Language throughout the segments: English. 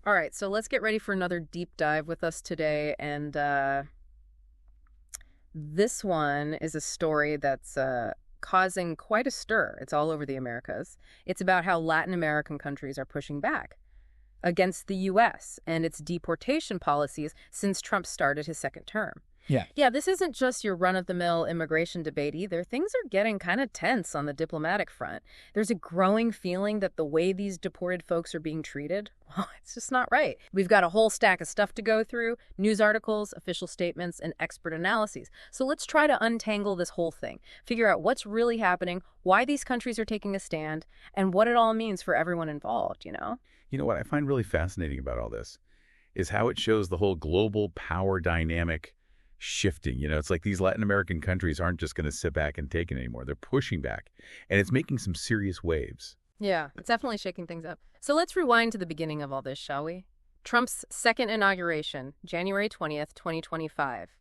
All right, so let's get ready for another deep dive with us today. And this one is a story that's causing quite a stir. It's all over the Americas. It's about how Latin American countries are pushing back against the U.S. and its deportation policies since Trump started his second term. Yeah, this isn't just your run-of-the-mill immigration debate either. Things are getting kind of tense on the diplomatic front. There's a growing feeling that the way these deported folks are being treated, well, it's just not right. We've got a whole stack of stuff to go through, news articles, official statements, and expert analyses. So let's try to untangle this whole thing, figure out what's really happening, why these countries are taking a stand, and what it all means for everyone involved, you know? You know what I find really fascinating about all this is how it shows the whole global power dynamic shifting. It's like these Latin American countries aren't just going to sit back and take it anymore. They're pushing back, and it's making some serious waves. Yeah, it's definitely shaking things up. So let's rewind to the beginning of all this, shall we? Trump's second inauguration, January 20th, 2025.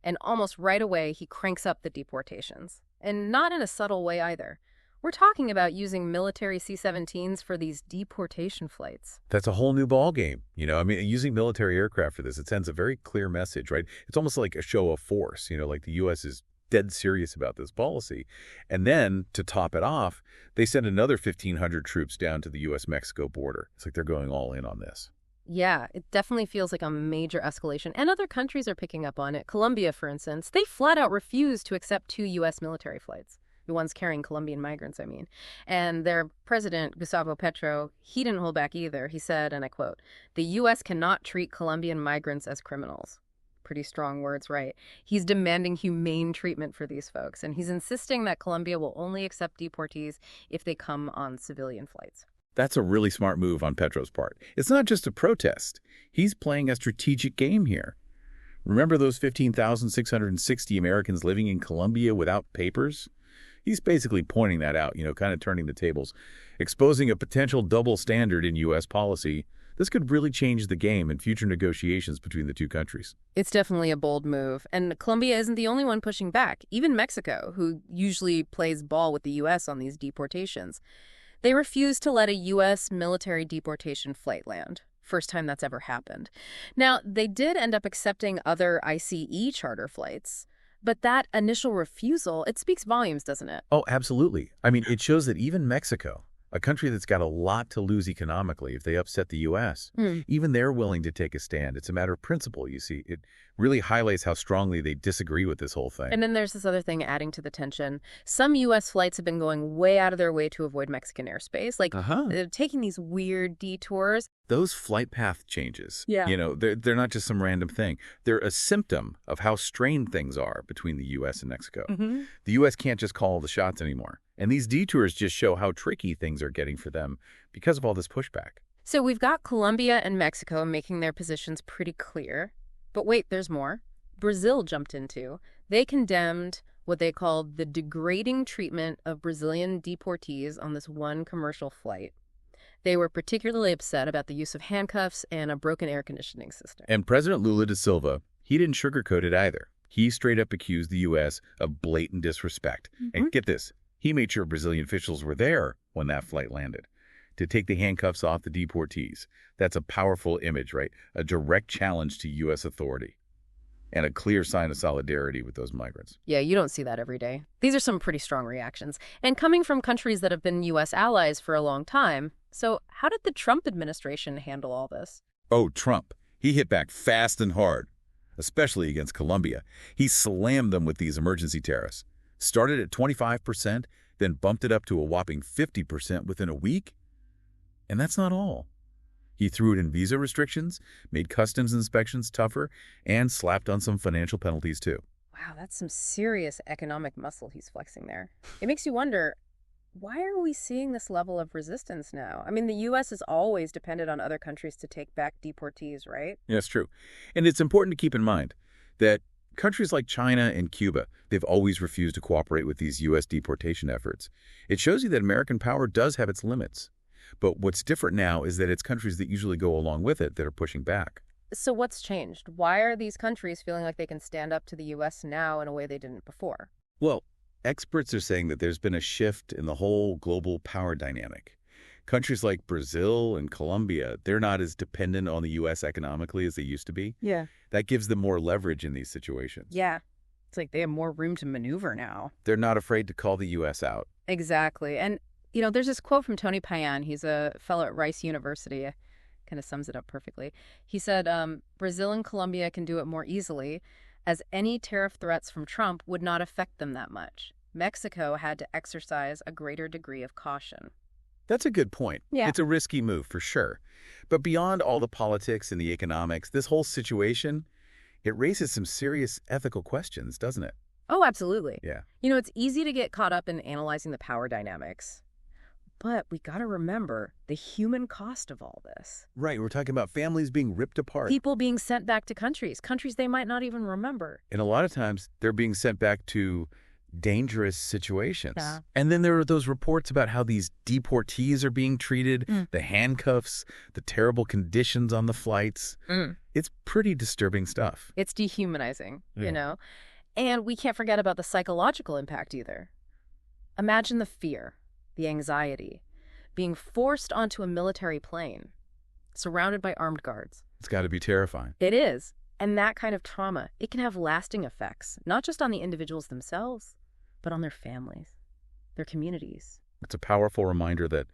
And almost right away, he cranks up the deportations. And not in a subtle way either. We're talking about using military C-17s for these deportation flights. That's a whole new ballgame. Using military aircraft for this, it sends a very clear message, right? It's almost like a show of force, like the U.S. is dead serious about this policy. And then, to top it off, they send another 1,500 troops down to the U.S.-Mexico border. It's like they're going all in on this. Yeah, it definitely feels like a major escalation. And other countries are picking up on it. Colombia, for instance, they flat out refused to accept 2 U.S. military flights. The ones carrying Colombian migrants, I mean. And their president, Gustavo Petro, he didn't hold back either. He said, and I quote, "The U.S. cannot treat Colombian migrants as criminals." Pretty strong words, right? He's demanding humane treatment for these folks, and he's insisting that Colombia will only accept deportees if they come on civilian flights. That's a really smart move on Petro's part. It's not just a protest. He's playing a strategic game here. Remember those 15,660 Americans living in Colombia without papers? He's basically pointing that out, kind of turning the tables, exposing a potential double standard in U.S. policy. This could really change the game in future negotiations between the two countries. It's definitely a bold move. And Colombia isn't the only one pushing back. Even Mexico, who usually plays ball with the U.S. on these deportations, they refused to let a U.S. military deportation flight land. First time that's ever happened. Now, they did end up accepting other ICE charter flights. But that initial refusal, it speaks volumes, doesn't it? Oh, absolutely. It shows that even Mexico, a country that's got a lot to lose economically if they upset the U.S., even they're willing to take a stand. It's a matter of principle, you see. It really highlights how strongly they disagree with this whole thing. And then there's this other thing adding to the tension. Some U.S. flights have been going way out of their way to avoid Mexican airspace. They're taking these weird detours. Those flight path changes, yeah. They're not just some random thing. They're a symptom of how strained things are between the U.S. and Mexico. The U.S. can't just call the shots anymore. And these detours just show how tricky things are getting for them because of all this pushback. So we've got Colombia and Mexico making their positions pretty clear. But wait, there's more. Brazil jumped in too. They condemned what they called the degrading treatment of Brazilian deportees on this one commercial flight. They were particularly upset about the use of handcuffs and a broken air conditioning system. And President Lula da Silva, he didn't sugarcoat it either. He straight up accused the U.S. of blatant disrespect. And get this, he made sure Brazilian officials were there when that flight landed to take the handcuffs off the deportees. That's a powerful image, right? A direct challenge to U.S. authority and a clear sign of solidarity with those migrants. Yeah, you don't see that every day. These are some pretty strong reactions. And coming from countries that have been U.S. allies for a long time. So how did the Trump administration handle all this? Oh, Trump. He hit back fast and hard, especially against Colombia. He slammed them with these emergency tariffs. Started at 25%, then bumped it up to a whopping 50% within a week. And that's not all. He threw it in visa restrictions, made customs inspections tougher, and slapped on some financial penalties too. Wow, that's some serious economic muscle he's flexing there. It makes you wonder, why are we seeing this level of resistance now? The U.S. has always depended on other countries to take back deportees, right? Yeah, it's true. And it's important to keep in mind that countries like China and Cuba, they've always refused to cooperate with these U.S. deportation efforts. It shows you that American power does have its limits. But what's different now is that it's countries that usually go along with it that are pushing back. So what's changed? Why are these countries feeling like they can stand up to the U.S. now in a way they didn't before? Well, experts are saying that there's been a shift in the whole global power dynamic. Countries like Brazil and Colombia, they're not as dependent on the U.S. economically as they used to be. Yeah. That gives them more leverage in these situations. Yeah. It's like they have more room to maneuver now. They're not afraid to call the U.S. out. Exactly. And, there's this quote from Tony Payan. He's a fellow at Rice University. Kind of sums it up perfectly. He said, Brazil and Colombia can do it more easily, as any tariff threats from Trump would not affect them that much. Mexico had to exercise a greater degree of caution. That's a good point. Yeah. It's a risky move, for sure. But beyond all the politics and the economics, this whole situation, it raises some serious ethical questions, doesn't it? Oh, absolutely. Yeah. It's easy to get caught up in analyzing the power dynamics. But we got to remember the human cost of all this. Right. We're talking about families being ripped apart. People being sent back to countries they might not even remember. And a lot of times, they're being sent back to dangerous situations. Yeah. And then there are those reports about how these deportees are being treated, the handcuffs, the terrible conditions on the flights. It's pretty disturbing stuff. It's dehumanizing, Yeah. And we can't forget about the psychological impact either. Imagine the fear, the anxiety, being forced onto a military plane, surrounded by armed guards. It's got to be terrifying. It is. And that kind of trauma, it can have lasting effects, not just on the individuals themselves, but on their families, their communities. It's a powerful reminder that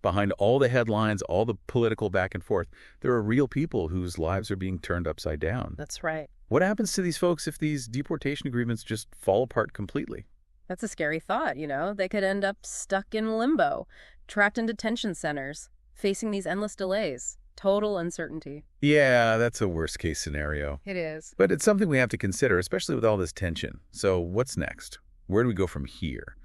behind all the headlines, all the political back and forth, there are real people whose lives are being turned upside down. That's right. What happens to these folks if these deportation agreements just fall apart completely? That's a scary thought, They could end up stuck in limbo, trapped in detention centers, facing these endless delays, total uncertainty. Yeah, that's a worst-case scenario. It is. But it's something we have to consider, especially with all this tension. So what's next? Where do we go from here?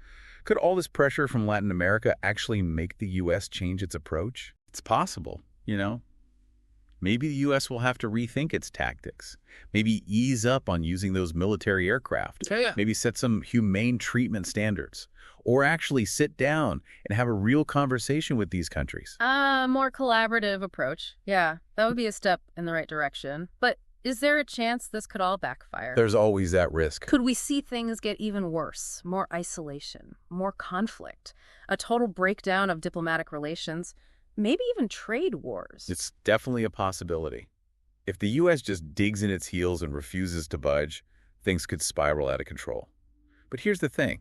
Could all this pressure from Latin America actually make the U.S. change its approach? It's possible, Maybe the U.S. will have to rethink its tactics. Maybe ease up on using those military aircraft. Yeah. Maybe set some humane treatment standards. Or actually sit down and have a real conversation with these countries. More collaborative approach. Yeah, that would be a step in the right direction. But is there a chance this could all backfire? There's always that risk. Could we see things get even worse? More isolation, more conflict, a total breakdown of diplomatic relations, maybe even trade wars. It's definitely a possibility. If the U.S. just digs in its heels and refuses to budge, things could spiral out of control. But here's the thing.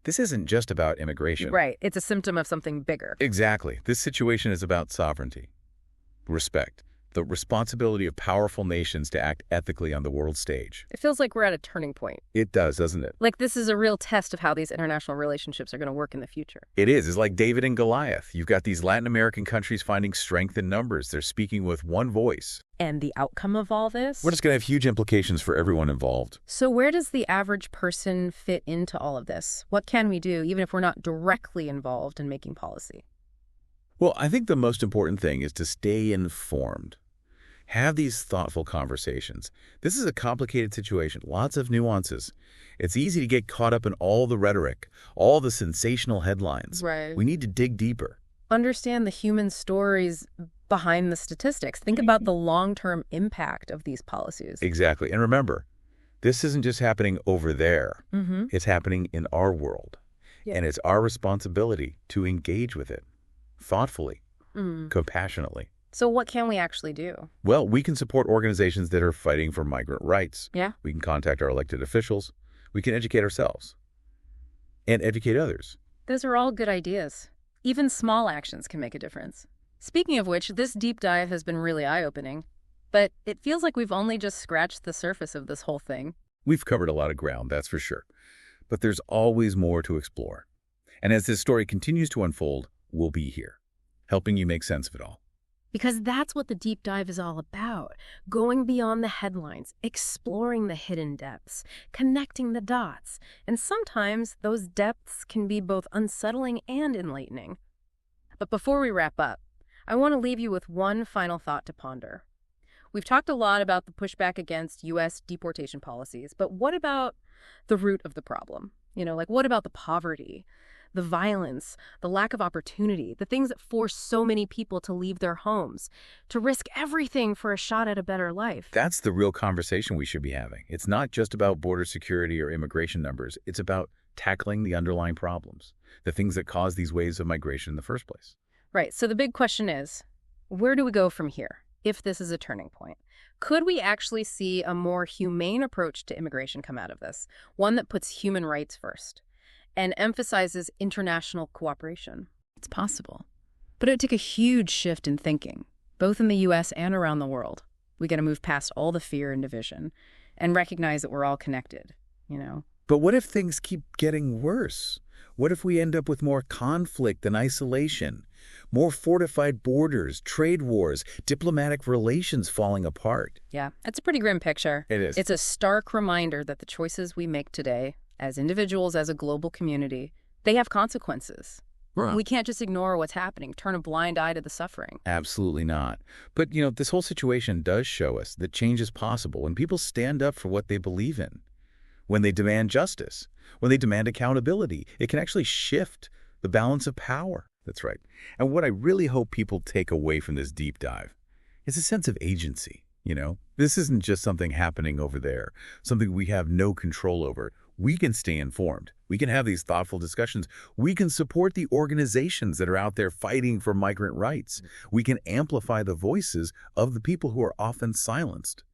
This isn't just about immigration. Right. It's a symptom of something bigger. Exactly. This situation is about sovereignty, respect, the responsibility of powerful nations to act ethically on the world stage. It feels like we're at a turning point. It does, doesn't it? Like this is a real test of how these international relationships are going to work in the future. It is. It's like David and Goliath. You've got these Latin American countries finding strength in numbers. They're speaking with one voice. And the outcome of all this? We're just going to have huge implications for everyone involved. So where does the average person fit into all of this? What can we do, even if we're not directly involved in making policy? Well, I think the most important thing is to stay informed. Have these thoughtful conversations. This is a complicated situation, lots of nuances. It's easy to get caught up in all the rhetoric, all the sensational headlines. Right. We need to dig deeper. Understand the human stories behind the statistics. Think about the long-term impact of these policies. Exactly. And remember, this isn't just happening over there. Mm-hmm. It's happening in our world. Yeah. And it's our responsibility to engage with it thoughtfully, compassionately. So what can we actually do? Well, we can support organizations that are fighting for migrant rights. Yeah. We can contact our elected officials. We can educate ourselves and educate others. Those are all good ideas. Even small actions can make a difference. Speaking of which, this deep dive has been really eye-opening, but it feels like we've only just scratched the surface of this whole thing. We've covered a lot of ground, that's for sure. But there's always more to explore. And as this story continues to unfold, we'll be here, helping you make sense of it all. Because that's what the deep dive is all about. Going beyond the headlines, exploring the hidden depths, connecting the dots. And sometimes those depths can be both unsettling and enlightening. But before we wrap up, I want to leave you with one final thought to ponder. We've talked a lot about the pushback against U.S. deportation policies, but what about the root of the problem? What about the poverty, the violence, the lack of opportunity, the things that force so many people to leave their homes, to risk everything for a shot at a better life? That's the real conversation we should be having. It's not just about border security or immigration numbers. It's about tackling the underlying problems, the things that cause these waves of migration in the first place. Right. So the big question is, where do we go from here if this is a turning point? Could we actually see a more humane approach to immigration come out of this? One that puts human rights first and emphasizes international cooperation? It's possible. But it would take a huge shift in thinking, both in the U.S. and around the world. We got to move past all the fear and division and recognize that we're all connected, you know? But what if things keep getting worse? What if we end up with more conflict and isolation? More fortified borders, trade wars, diplomatic relations falling apart? Yeah, it's a pretty grim picture. It is. It's a stark reminder that the choices we make today, as individuals, as a global community, they have consequences. Right. We can't just ignore what's happening, turn a blind eye to the suffering. Absolutely not. But, this whole situation does show us that change is possible when people stand up for what they believe in. When they demand justice, when they demand accountability, it can actually shift the balance of power. That's right. And what I really hope people take away from this deep dive is a sense of agency. This isn't just something happening over there, something we have no control over. We can stay informed. We can have these thoughtful discussions. We can support the organizations that are out there fighting for migrant rights. We can amplify the voices of the people who are often silenced.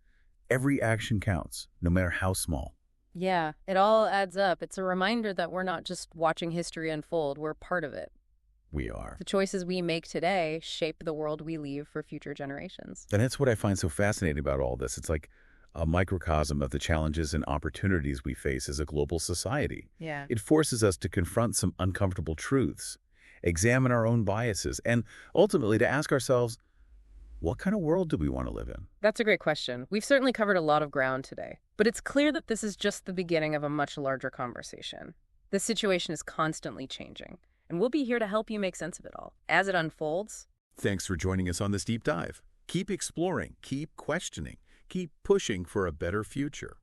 Every action counts, no matter how small. Yeah, it all adds up. It's a reminder that we're not just watching history unfold, we're part of it. We are. The choices we make today shape the world we leave for future generations. And that's what I find so fascinating about all this. It's like a microcosm of the challenges and opportunities we face as a global society. Yeah. It forces us to confront some uncomfortable truths, examine our own biases, and ultimately to ask ourselves, what kind of world do we want to live in? That's a great question. We've certainly covered a lot of ground today, but it's clear that this is just the beginning of a much larger conversation. The situation is constantly changing, and we'll be here to help you make sense of it all. As it unfolds... Thanks for joining us on this deep dive. Keep exploring, keep questioning, keep pushing for a better future.